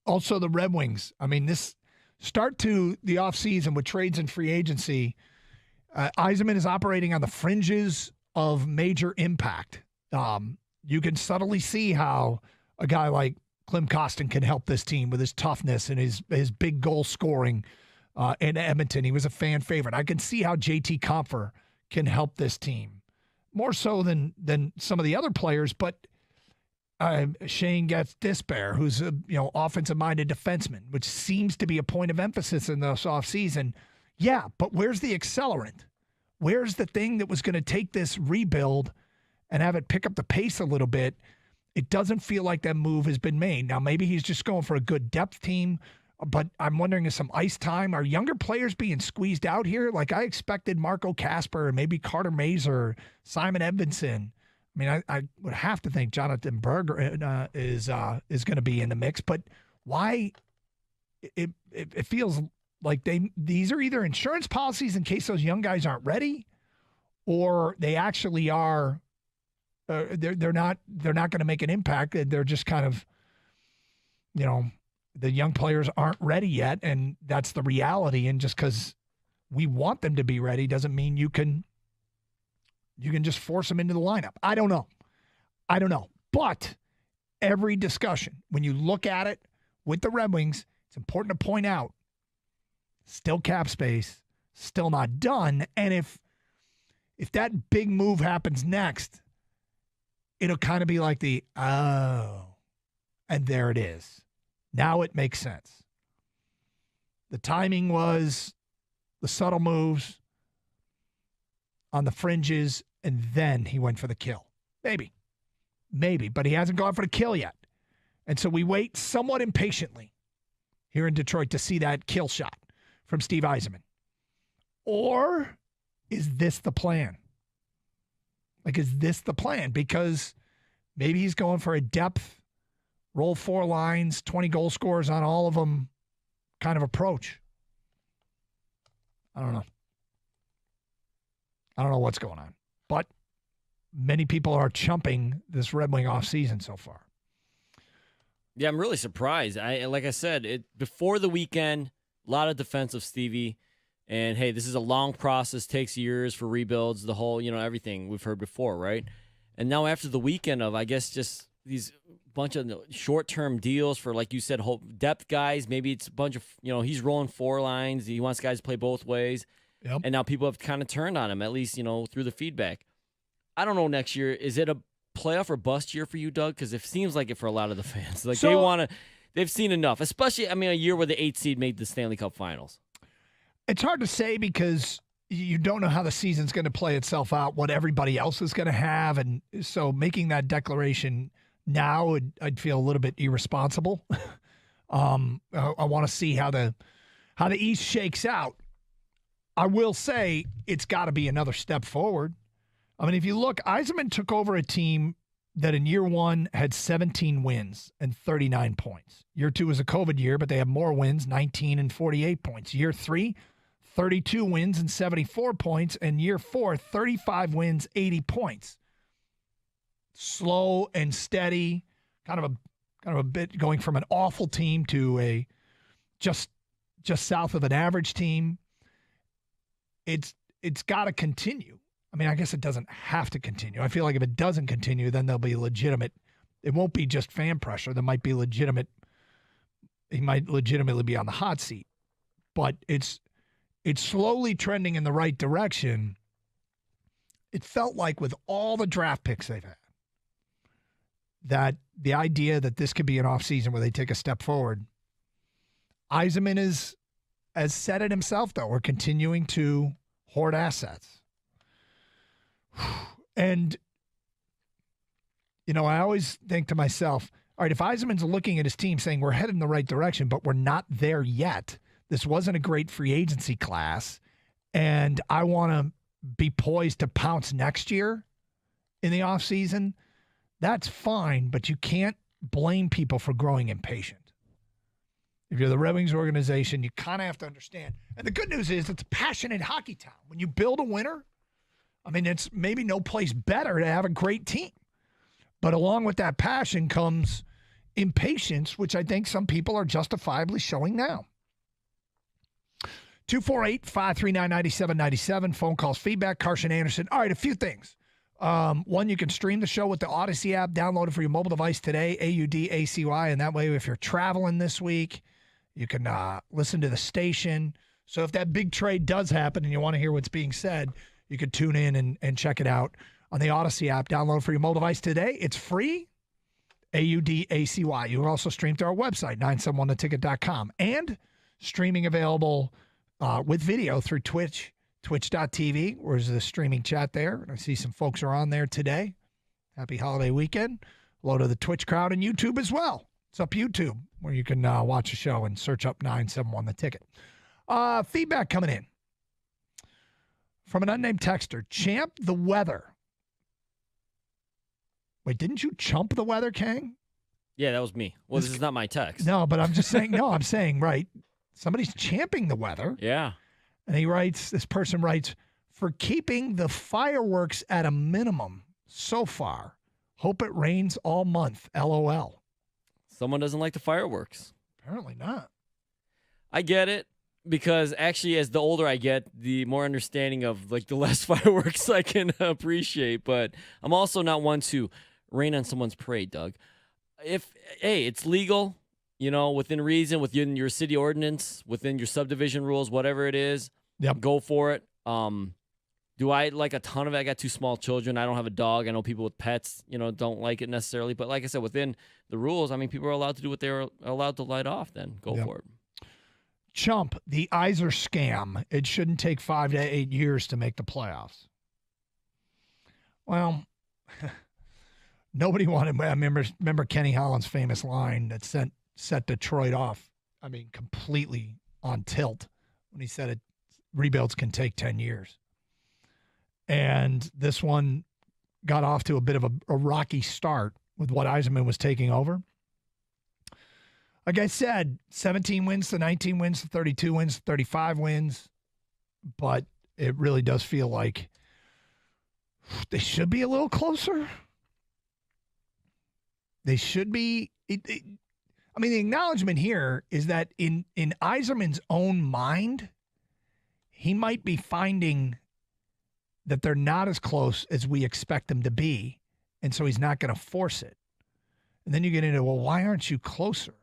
Also, the Red Wings. I mean, this start to the offseason with trades and free agency, Yzerman is operating on the fringes of major impact. You can subtly see how a guy like Klim Kostin can help this team with his toughness and his big goal scoring in Edmonton. He was a fan favorite. I can see how JT Compher can help this team more so than some of the other players, but Shane gets Dispair, who's a offensive-minded defenseman, which seems to be a point of emphasis in this offseason. Yeah, but where's the accelerant? Where's the thing that was going to take this rebuild and have it pick up the pace a little bit? It doesn't feel like that move has been made. Now, maybe he's just going for a good depth team, but I'm wondering if some ice time. Are younger players being squeezed out here? Like I expected Marco Kasper and maybe Carter Mazer, Simon Edvinsson. I mean, I would have to think Jonathan Berger is going to be in the mix, but why? It feels like these are either insurance policies in case those young guys aren't ready, or they actually are. They're not going to make an impact. They're just kind of, the young players aren't ready yet, and that's the reality. And just because we want them to be ready doesn't mean you can just force them into the lineup. I don't know. But every discussion, when you look at it with the Red Wings, it's important to point out, still cap space, still not done. And if that big move happens next, it'll kind of be like and there it is. Now it makes sense. The timing was the subtle moves on the fringes, and then he went for the kill. Maybe, but he hasn't gone for the kill yet. And so we wait somewhat impatiently here in Detroit to see that kill shot from Steve Yzerman. Or is this the plan? Is this the plan? Because maybe he's going for a depth, roll 4 lines, 20 goal scorers on all of them kind of approach. I don't know. I don't know what's going on. But many people are chumping this Red Wing offseason so far. Yeah, I'm really surprised. Like I said, before the weekend, a lot of defensive Stevie. And, hey, this is a long process, takes years for rebuilds, the whole, everything we've heard before, right? And now after the weekend of, I guess, just these bunch of short-term deals for, like you said, depth guys. Maybe it's a bunch of, he's rolling 4 lines. He wants guys to play both ways. Yep. And now people have kind of turned on him, at least, through the feedback. I don't know next year. Is it a playoff or bust year for you, Doug? Because it seems like it for a lot of the fans. They've seen enough, especially, a year where the 8th seed made the Stanley Cup Finals. It's hard to say because you don't know how the season's going to play itself out, what everybody else is going to have. And so making that declaration now, I'd feel a little bit irresponsible. I want to see how the East shakes out. I will say it's got to be another step forward. I mean, if you look, Yzerman took over a team that in year 1 had 17 wins and 39 points. Year 2 was a COVID year, but they have more wins, 19 and 48 points. Year 3, 32 wins and 74 points. And year 4, 35 wins, 80 points. Slow and steady, kind of a bit going from an awful team to a just south of an average team. It's got to continue. I mean, I guess it doesn't have to continue. I feel like if it doesn't continue, then there'll be legitimate. It won't be just fan pressure. There might be legitimate. He might legitimately be on the hot seat. But it's slowly trending in the right direction. It felt like with all the draft picks they've had, that the idea that this could be an offseason where they take a step forward. Yzerman has said it himself, though. We're continuing to hoard assets. And, I always think to myself, all right, if Yzerman's looking at his team saying we're headed in the right direction, but we're not there yet, this wasn't a great free agency class, and I want to be poised to pounce next year in the offseason, that's fine, but you can't blame people for growing impatient. If you're the Red Wings organization, you kind of have to understand. And the good news is it's a passionate hockey town. When you build a winner, I mean, it's maybe no place better to have a great team. But along with that passion comes impatience, which I think some people are justifiably showing now. 248-539-9797. Phone calls, feedback, Karsch and Anderson. All right, a few things. One, you can stream the show with the Odyssey app. Download it for your mobile device today, AUDACY. And that way, if you're traveling this week, you can listen to the station. So if that big trade does happen and you want to hear what's being said, you can tune in and check it out on the Odyssey app. Download for your mobile device today. It's free, AUDACY. You can also stream to our website, 971theticket.com. And streaming available with video through Twitch, twitch.tv, where's the streaming chat there. I see some folks are on there today. Happy holiday weekend. Hello to the Twitch crowd and YouTube as well. It's up YouTube, where you can watch the show and search up 971 The Ticket. Feedback coming in from an unnamed texter. Champ the weather. Wait, didn't you chump the weather, Kang? Yeah, that was me. Well, this is not my text. No, but I'm just saying, I'm saying, right, somebody's champing the weather. Yeah. And this person writes, for keeping the fireworks at a minimum so far. Hope it rains all month, LOL. Someone doesn't like the fireworks. Apparently not. I get it, because actually as the older I get, the more understanding of like the less fireworks I can appreciate. But I'm also not one to rain on someone's parade, Doug. It's legal, within reason, within your city ordinance, within your subdivision rules, whatever it is, go for it. Do I like a ton of it? I got 2 small children. I don't have a dog. I know people with pets, don't like it necessarily. But like I said, within the rules, people are allowed to do what they're allowed to light off, then go for it. Chump, the Yzer scam. It shouldn't take 5 to 8 years to make the playoffs. Well, nobody wanted. I remember Kenny Holland's famous line that set Detroit off. Completely on tilt when he said rebuilds can take 10 years. And this one got off to a bit of a rocky start with what Yzerman was taking over. Like I said, 17 wins to 19 wins to 32 wins to 35 wins. But it really does feel like they should be a little closer. They should be. The acknowledgement here is that in Yzerman's own mind, he might be finding that they're not as close as we expect them to be, and so he's not going to force it. And then you get into, well, why aren't you closer?